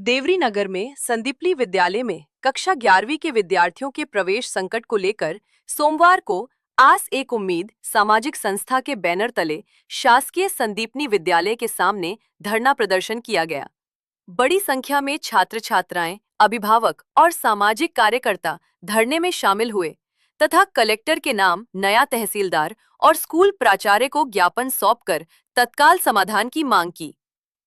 देवरी नगर में संदीपनी विद्यालय में कक्षा 11वीं के विद्यार्थियों के प्रवेश संकट को लेकर सोमवार को आस एक उम्मीद सामाजिक संस्था के बैनर तले शासकीय संदीपनी विद्यालय के सामने धरना प्रदर्शन किया गया। बड़ी संख्या में छात्र छात्राएं, अभिभावक और सामाजिक कार्यकर्ता धरने में शामिल हुए तथा कलेक्टर के नाम नया तहसीलदार और स्कूल प्राचार्य को ज्ञापन सौंपकर तत्काल समाधान की मांग की।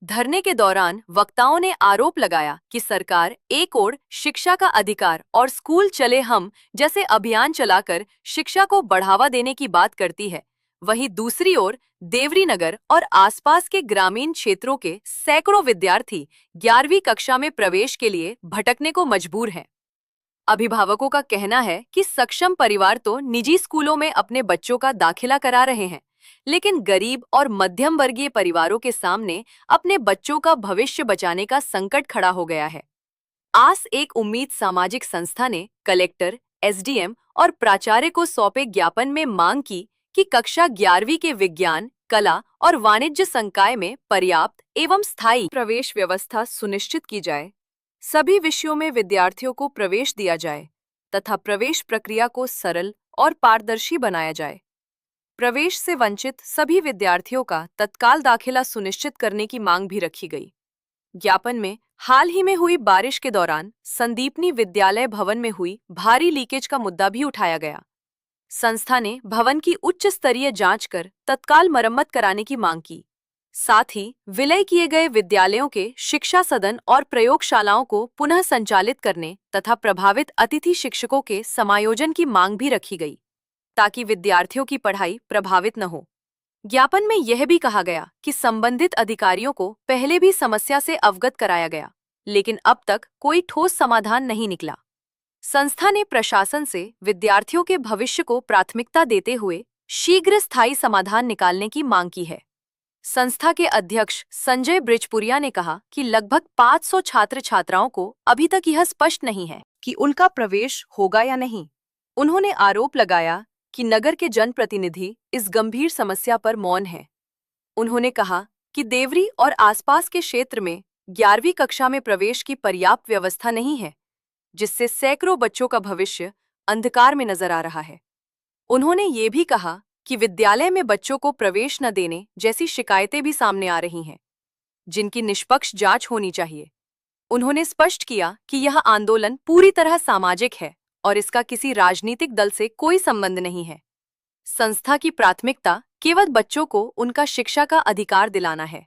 धरने के दौरान वक्ताओं ने आरोप लगाया कि सरकार एक ओर शिक्षा का अधिकार और स्कूल चले हम जैसे अभियान चलाकर शिक्षा को बढ़ावा देने की बात करती है, वहीं दूसरी ओर देवरी नगर और आसपास के ग्रामीण क्षेत्रों के सैकड़ों विद्यार्थी 11वीं कक्षा में प्रवेश के लिए भटकने को मजबूर हैं। अभिभावकों का कहना है कि सक्षम परिवार तो निजी स्कूलों में अपने बच्चों का दाखिला करा रहे हैं, लेकिन गरीब और मध्यम वर्गीय परिवारों के सामने अपने बच्चों का भविष्य बचाने का संकट खड़ा हो गया है। आस एक उम्मीद सामाजिक संस्था ने कलेक्टर, एसडीएम और प्राचार्य को सौंपे ज्ञापन में मांग की कि कक्षा 11वीं के विज्ञान, कला और वाणिज्य संकाय में पर्याप्त एवं स्थायी प्रवेश व्यवस्था सुनिश्चित की जाए, सभी विषयों में विद्यार्थियों को प्रवेश दिया जाए तथा प्रवेश प्रक्रिया को सरल और पारदर्शी बनाया जाए। प्रवेश से वंचित सभी विद्यार्थियों का तत्काल दाखिला सुनिश्चित करने की मांग भी रखी गई। ज्ञापन में हाल ही में हुई बारिश के दौरान संदीपनी विद्यालय भवन में हुई भारी लीकेज का मुद्दा भी उठाया गया। संस्था ने भवन की उच्च स्तरीय जांच कर तत्काल मरम्मत कराने की मांग की। साथ ही विलय किए गए विद्यालयों के शिक्षा सदन और प्रयोगशालाओं को पुनः संचालित करने तथा प्रभावित अतिथि शिक्षकों के समायोजन की मांग भी रखी गई, ताकि विद्यार्थियों की पढ़ाई प्रभावित न हो। ज्ञापन में यह भी कहा गया कि संबंधित अधिकारियों को पहले भी समस्या से अवगत कराया गया, लेकिन अब तक कोई ठोस समाधान नहीं निकला। संस्था ने प्रशासन से विद्यार्थियों के भविष्य को प्राथमिकता देते हुए शीघ्र स्थायी समाधान निकालने की मांग की है। संस्था के अध्यक्ष संजय ब्रिजपुरिया ने कहा कि लगभग 500 छात्र छात्राओं को अभी तक यह स्पष्ट नहीं है कि उनका प्रवेश होगा या नहीं। उन्होंने आरोप लगाया कि नगर के जनप्रतिनिधि इस गंभीर समस्या पर मौन हैं। उन्होंने कहा कि देवरी और आसपास के क्षेत्र में 11वीं कक्षा में प्रवेश की पर्याप्त व्यवस्था नहीं है, जिससे सैकड़ों बच्चों का भविष्य अंधकार में नजर आ रहा है। उन्होंने ये भी कहा कि विद्यालय में बच्चों को प्रवेश न देने जैसी शिकायतें भी सामने आ रही हैं, जिनकी निष्पक्ष जांच होनी चाहिए। उन्होंने स्पष्ट किया कि यह आंदोलन पूरी तरह सामाजिक है और इसका किसी राजनीतिक दल से कोई संबंध नहीं है। संस्था की प्राथमिकता केवल बच्चों को उनका शिक्षा का अधिकार दिलाना है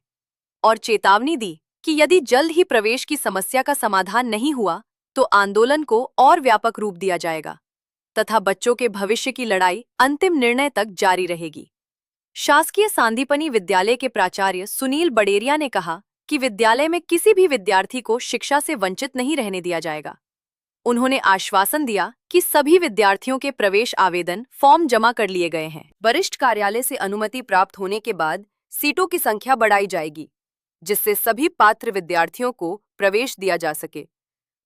और चेतावनी दी कि यदि जल्द ही प्रवेश की समस्या का समाधान नहीं हुआ तो आंदोलन को और व्यापक रूप दिया जाएगा तथा बच्चों के भविष्य की लड़ाई अंतिम निर्णय तक जारी रहेगी। शासकीय सांदीपनी विद्यालय के प्राचार्य सुनील बडेरिया ने कहा कि विद्यालय में किसी भी विद्यार्थी को शिक्षा से वंचित नहीं रहने दिया जाएगा। उन्होंने आश्वासन दिया कि सभी विद्यार्थियों के प्रवेश आवेदन फॉर्म जमा कर लिए गए हैं। वरिष्ठ कार्यालय से अनुमति प्राप्त होने के बाद सीटों की संख्या बढ़ाई जाएगी, जिससे सभी पात्र विद्यार्थियों को प्रवेश दिया जा सके।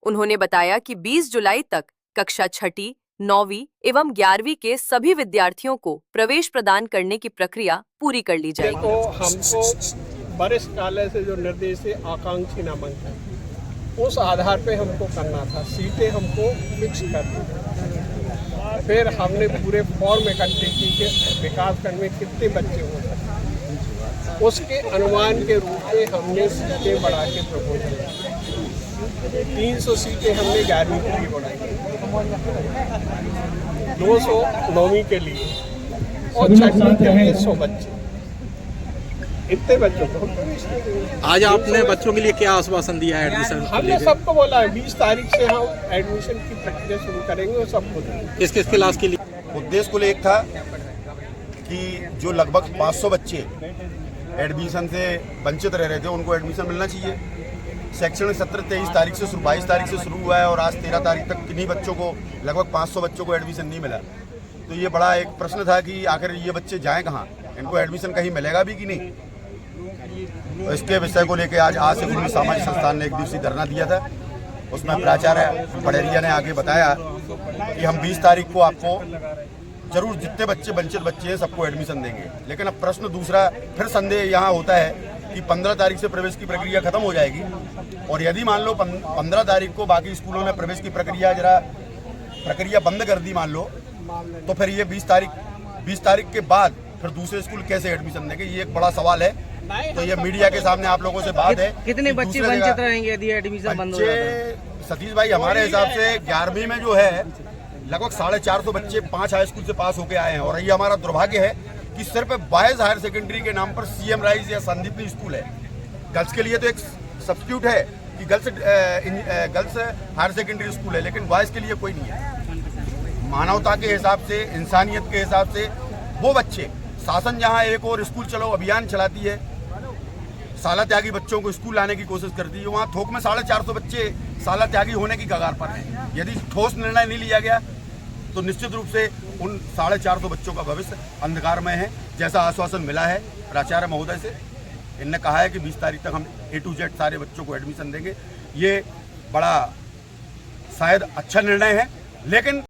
उन्होंने बताया कि 20 जुलाई तक कक्षा 6ठी, 9वीं एवं 11वीं के सभी विद्यार्थियों को प्रवेश प्रदान करने की प्रक्रिया पूरी कर ली जाएगी। तो हमको वरिष्ठ कार्यालय से जो निर्देश है, आकांक्षी नामांकन, उस आधार पे हमको करना था। सीटें हमको फिक्स कर दी। फिर हमने पूरे फॉर्म इकट्ठे की कि विकासखंड में कितने बच्चे हो सकते, उसके अनुमान के रूप में हमने सीटें बढ़ा के प्रपोजल किया। 300 सीटें हमने 11वीं के लिए बढ़ाई, 200 9वीं के लिए और 6वीं के लिए 100 बच्चे। इतने बच्चों को आज आपने बच्चों के लिए क्या आश्वासन दिया है एडमिशन? हमने सबको बोला है 20 तारीख से हम एडमिशन की प्रक्रिया शुरू करेंगे और सबको देंगे। किस किस क्लास के लिए? उद्देश्य कुल एक था कि जो लगभग 500 बच्चे एडमिशन से वंचित रह रहे थे, उनको एडमिशन मिलना चाहिए। शैक्षणिक सत्र 22 तारीख से शुरू हुआ है और आज 13 तारीख तक किन्हीं बच्चों को, लगभग 500 बच्चों को एडमिशन नहीं मिला। तो ये बड़ा एक प्रश्न था कि आखिर ये बच्चे जाएं कहाँ, इनको एडमिशन कहीं मिलेगा भी कि नहीं। तो इसके विषय को लेकर आज एक उम्मीद सामाजिक संस्थान ने एक दिवसीय धरना दिया था। उसमें प्राचार्य बडेरिया ने आगे बताया कि हम 20 तारीख को आपको जरूर जितने बच्चे वंचित बच्चे हैं सबको एडमिशन देंगे। लेकिन अब प्रश्न दूसरा, फिर संदेह यहाँ होता है कि 15 तारीख से प्रवेश की प्रक्रिया खत्म हो जाएगी, और यदि मान लो 15 तारीख को बाकी स्कूलों ने प्रवेश की प्रक्रिया बंद कर दी मान लो, तो फिर ये 20 तारीख के बाद फिर दूसरे स्कूल कैसे एडमिशन देंगे, ये एक बड़ा सवाल है। तो ये मीडिया के सामने आप लोगों से बात है। कितने बच्चे वंचित रहेंगे यदि एडमिशन बंद हो जाता है? सतीश भाई, हमारे हिसाब से 11वीं में जो है लगभग 450 बच्चे 5 हाई स्कूल से पास होके आए हैं, और ये हमारा दुर्भाग्य है कि सिर्फ बॉयज हायर सेकेंडरी के नाम पर सीएम राइज या संदीपनी स्कूल है। गर्ल्स के लिए तो एक सब्स्टिट्यूट है कि गर्ल्स हायर सेकेंडरी स्कूल है, लेकिन बॉयज के लिए कोई नहीं है। मानवता के हिसाब से, इंसानियत के हिसाब से वो बच्चे, शासन जहाँ एक और स्कूल चलो अभियान चलाती है, साला त्यागी बच्चों को स्कूल लाने की कोशिश करती है, वहाँ थोक में 450 बच्चे साला त्यागी होने की कगार पर हैं। यदि ठोस निर्णय नहीं लिया गया तो निश्चित रूप से उन 450 बच्चों का भविष्य अंधकार में है, जैसा आश्वासन मिला है प्राचार्य महोदय से। इनने कहा है कि 20 तारीख तक हम A to Z सारे बच्चों को एडमिशन देंगे। ये बड़ा शायद अच्छा निर्णय है, लेकिन